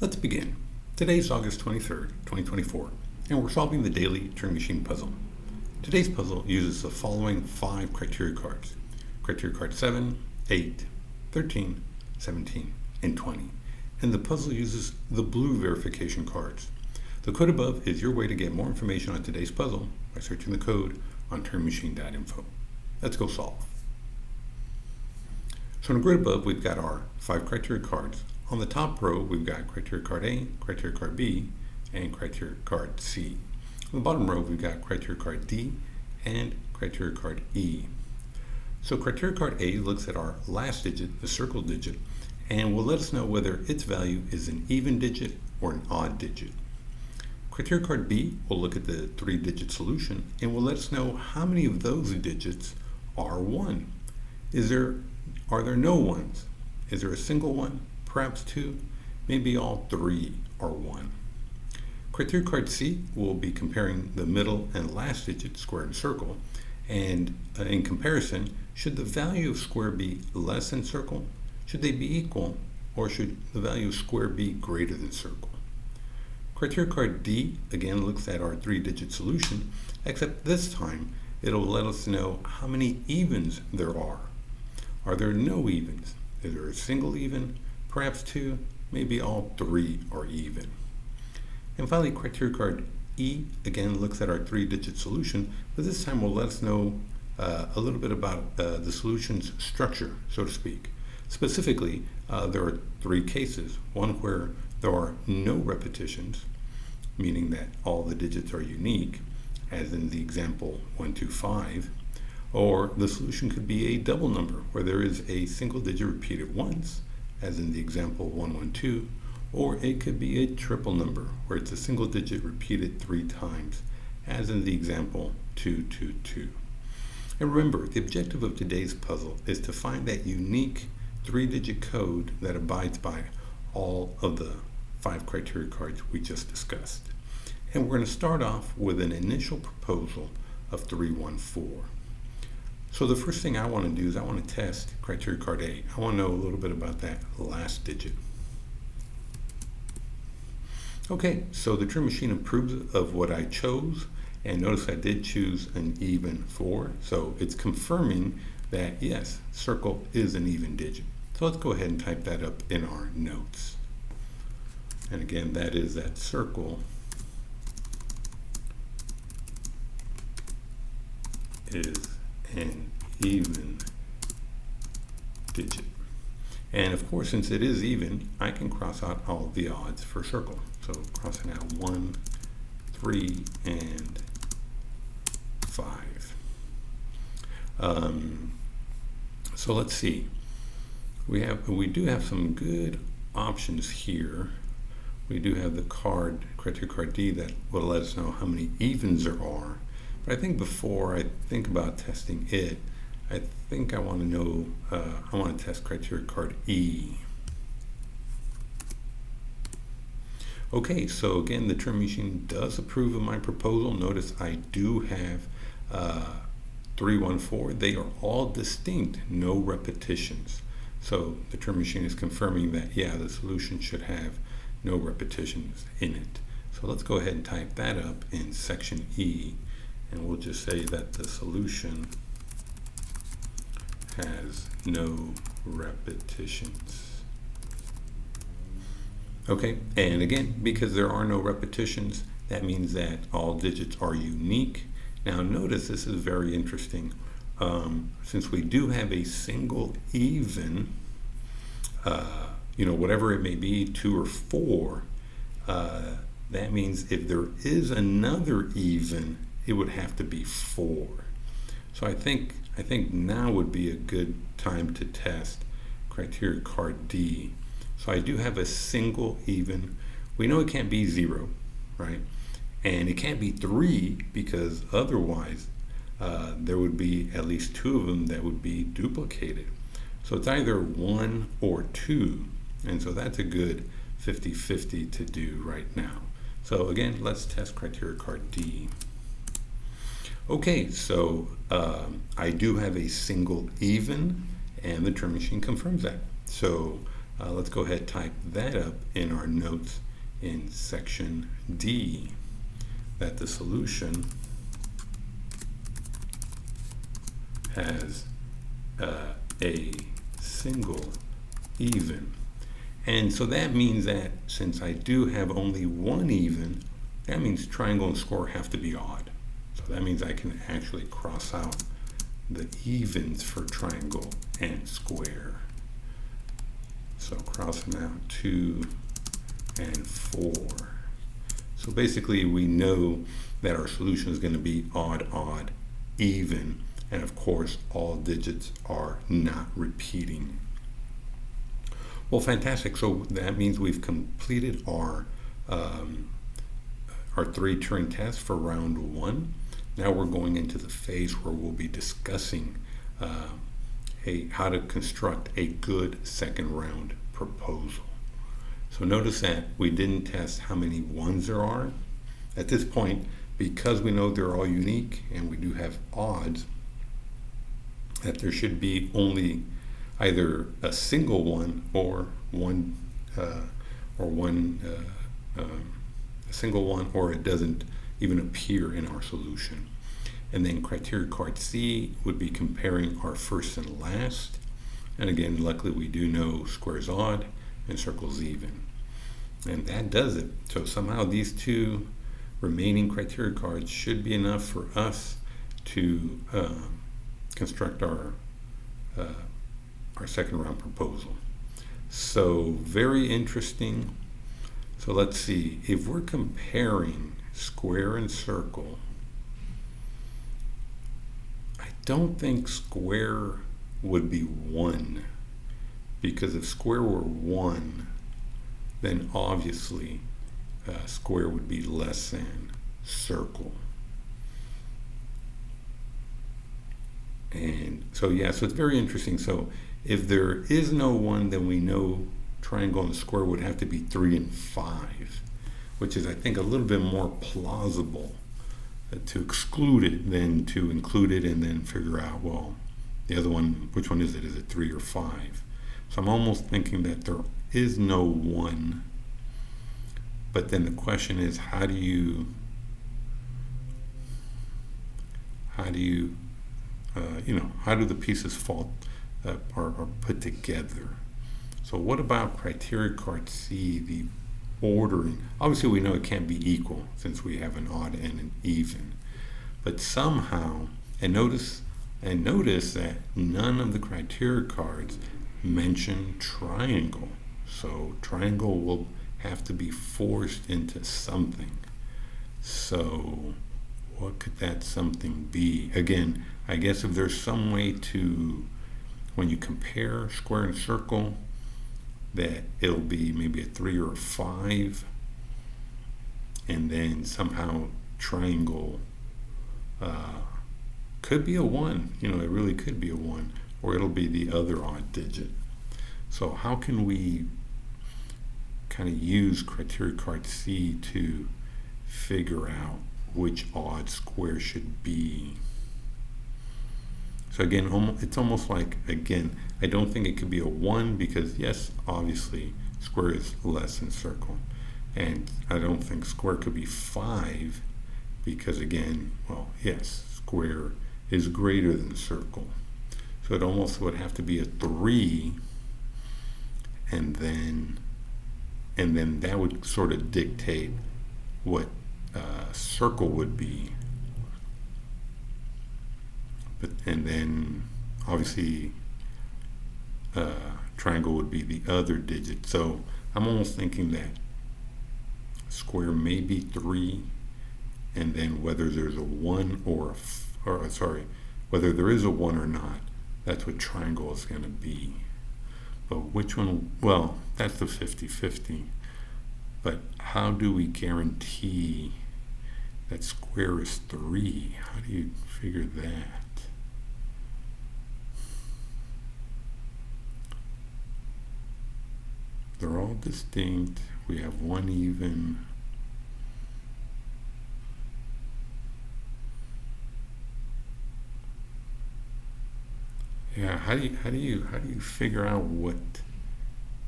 Let's begin. Today's August 23rd, 2024, and we're solving the Daily Turing Machine Puzzle. Today's puzzle uses the following 5 criteria cards. Criteria card 7, 8, 13, 17, and 20. And the puzzle uses the blue verification cards. The code above is your way to get more information on today's puzzle by searching the code on turingmachine.info. Let's go solve. So in the grid above, we've got our 5 criteria cards. On the top row, we've got criteria card A, criteria card B, and criteria card C. On the bottom row, we've got criteria card D and criteria card E. So criteria card A looks at our last digit, the circle digit, and will let us know whether its value is an even digit or an odd digit. Criteria card B will look at the 3-digit solution and will let us know how many of those digits are 1. Are there no ones? Is there a single one? Perhaps 2? Maybe all 3 are 1. Criteria card C will be comparing the middle and last digit, square and circle, and in comparison, should the value of square be less than circle? Should they be equal? Or should the value of square be greater than circle? Criteria card D again looks at our 3-digit solution, except this time it'll let us know how many evens there are. Are there no evens? Is there a single even? Perhaps 2? Maybe all 3 are even. And finally, criteria card E again looks at our 3-digit solution, but this time will let us know a little bit about the solution's structure, so to speak. Specifically, there are 3 cases. One where there are no repetitions, meaning that all the digits are unique, as in the example 125, or the solution could be a double number where there is a single digit repeated once, as in the example 112, or it could be a triple number where it's a single digit repeated 3 times, as in the example 222. And remember, the objective of today's puzzle is to find that unique 3-digit code that abides by all of the 5 criteria cards we just discussed. And we're going to start off with an initial proposal of 314. So the first thing I want to do is I want to test criteria card A. I want to know a little bit about that last digit. Okay, so the Turing Machine approves of what I chose, and notice I did choose an even 4, so it's confirming that yes, circle is an even digit. So let's go ahead and type that up in our notes. And again, that is that circle is an even digit. And of course, since it is even, I can cross out all the odds for circle. So crossing out 1, 3, and 5. So let's see. We do have some good options here. We do have the criteria card D that will let us know how many evens there are. But I think before I think about testing it, I think I want to know, I want to test criteria card E. Okay, so again, the Turing Machine does approve of my proposal. Notice I do have 314. They are all distinct, no repetitions. So the Turing Machine is confirming that, yeah, the solution should have no repetitions in it. So let's go ahead and type that up in section E, and we'll just say that the solution has no repetitions. Okay, and again, because there are no repetitions, that means that all digits are unique. Now notice this is very interesting. Since we do have a single even, whatever it may be, 2 or 4, that means if there is another even, it would have to be 4. So I think now would be a good time to test criteria card D. So I do have a single even. We know it can't be 0, right? And it can't be 3 because otherwise there would be at least 2 of them that would be duplicated. So it's either 1 or 2. And so that's a good 50-50 to do right now. So again, let's test criteria card D. Okay, so I do have a single even, and the Turing Machine confirms that. So Let's go ahead and type that up in our notes in section D, that the solution has a single even. And so that means that since I do have only one even, that means triangle and square have to be odd. So that means I can actually cross out the evens for triangle and square. So crossing out 2 and 4. So basically we know that our solution is going to be odd, odd, even, and of course all digits are not repeating. Well, fantastic. So that means we've completed our 3 Turing tests for round 1. Now we're going into the phase where we'll be discussing how to construct a good second round proposal. So notice that we didn't test how many ones there are. At this point, because we know they're all unique and we do have odds, that there should be only either a single one or a single one, or it doesn't even appear in our solution. And then criteria card C would be comparing our first and last. And again, luckily we do know square's odd and circle's even. And that does it. So somehow these 2 remaining criteria cards should be enough for us to construct our second round proposal. So very interesting. So let's see, if we're comparing square and circle, I don't think square would be 1, because if square were 1, then obviously square would be less than circle. And so yeah, so it's very interesting. So if there is no 1, then we know triangle and square would have to be 3 and 5, which is, I think, a little bit more plausible to exclude it than to include it and then figure out, well, the other one, which one is it? Is it 3 or 5? So I'm almost thinking that there is no 1, but then the question is, how do the pieces fall are put together? So what about criteria card C, the ordering? Obviously we know it can't be equal since we have an odd and an even, but somehow, and notice that none of the criteria cards mention triangle. So triangle will have to be forced into something. So what could that something be? Again, I guess if there's some way to, when you compare square and circle, that it'll be maybe a 3 or a 5, and then somehow triangle could be a 1. It really could be a 1, or it'll be the other odd digit. So how can we kind of use criteria card C to figure out which odd square should be? So again, it's almost like, again, I don't think it could be a 1, because yes, obviously square is less than circle, and I don't think square could be 5, because again, well, yes, square is greater than circle. So it almost would have to be a 3, and then that would sort of dictate what circle would be. And then obviously triangle would be the other digit. So I'm almost thinking that square may be 3, and then whether there's a 1 whether there is a 1 or not, that's what triangle is going to be. But which one? Well, that's the 50-50. But how do we guarantee that square is 3? How do you figure that? They're all distinct. We have 1 even. Yeah, how do you figure out what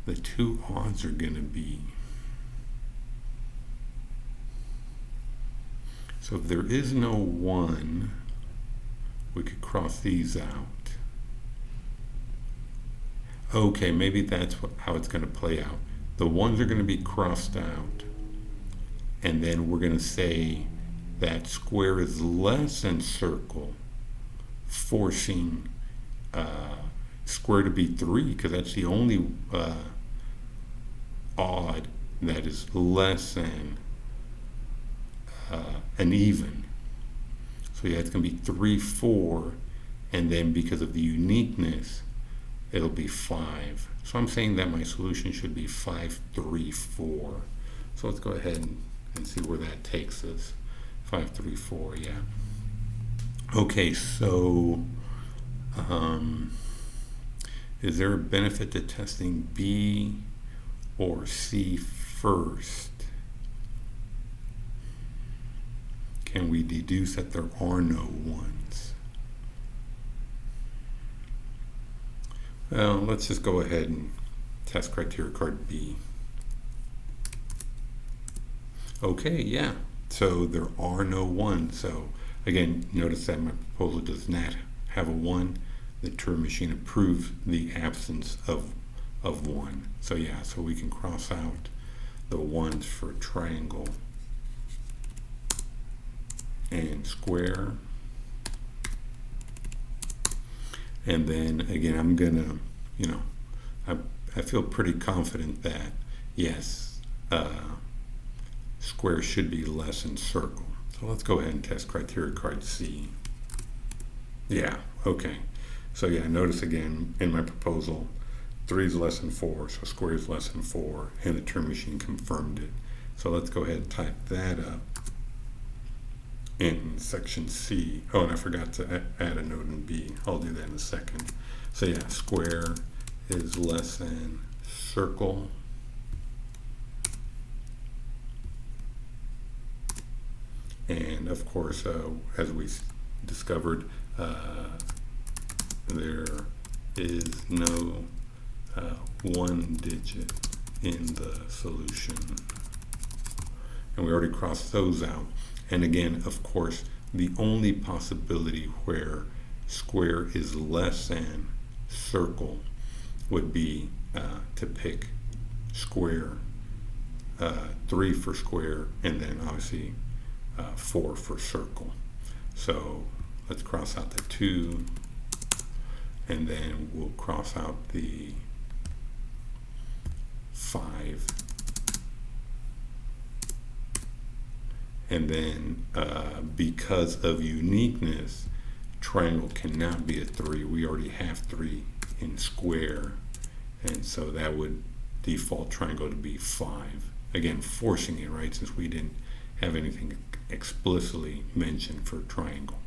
the two odds are going to be. So if there is no 1, we could cross these out. Okay, maybe that's how it's going to play out. The 1s are going to be crossed out, and then we're going to say that square is less than circle, forcing square to be 3, because that's the only odd that is less than an even. So yeah, it's going to be 3, 4, and then because of the uniqueness, it'll be 5. So I'm saying that my solution should be 5, 3, 4. So let's go ahead and see where that takes us. 5, 3, 4, yeah. Okay, so is there a benefit to testing B or C first? Can we deduce that there are no 1s? Well, let's just go ahead and test criteria card B. Okay, yeah, so there are no 1s. So again, notice that my proposal does not have a 1. The Turing machine approves the absence of 1. So yeah, so we can cross out the 1s for triangle and square. And then again, I'm gonna, I feel pretty confident that yes, square should be less than circle. So let's go ahead and test criteria card C. Yeah, okay. So yeah, notice again in my proposal, 3 is less than 4, so square is less than 4, and the Turing machine confirmed it. So let's go ahead and type that up in section C. Oh, and I forgot to add a note in B. I'll do that in a second. So yeah, square is less than circle. And of course, as we discovered, there is no 1 digit in the solution. And we already crossed those out. And again, of course, the only possibility where square is less than circle would be to pick square, 3 for square, and then obviously 4 for circle. So let's cross out the 2, and then we'll cross out the 5. And then because of uniqueness, triangle cannot be a 3. We already have 3 in square, and so that would default triangle to be 5. Again, forcing it, right, since we didn't have anything explicitly mentioned for triangle.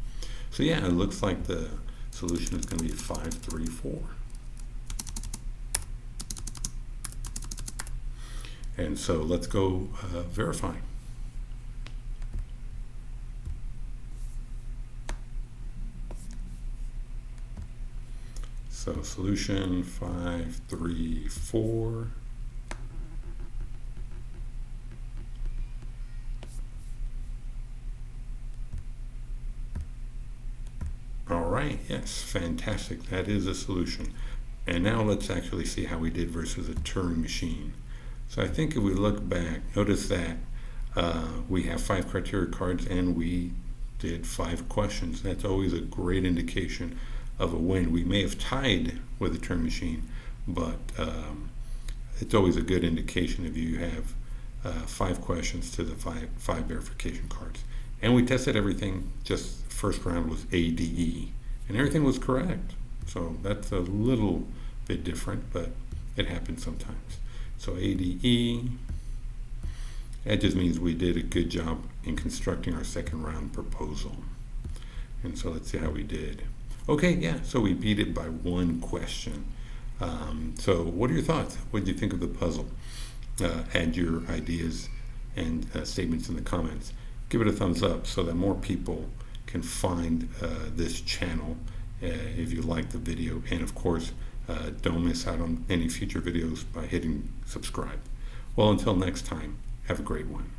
So yeah, it looks like the solution is going to be 5, 3, 4. And so let's go verify. So solution 5, 3, 4. All right, yes, fantastic. That is a solution. And now let's actually see how we did versus a Turing machine. So I think if we look back, notice that we have 5 criteria cards and we did 5 questions. That's always a great indication of a win. We may have tied with a Turing machine, but it's always a good indication if you have 5 questions to the 5 verification cards. And we tested everything. Just first round was ADE, and everything was correct. So that's a little bit different, but it happens sometimes. So ADE, that just means we did a good job in constructing our second round proposal. And so let's see how we did. Okay, yeah, so we beat it by 1 question. So what are your thoughts? What did you think of the puzzle? Add your ideas and statements in the comments. Give it a thumbs up so that more people can find this channel if you like the video. And of course, Don't miss out on any future videos by hitting subscribe. Well, until next time, have a great one.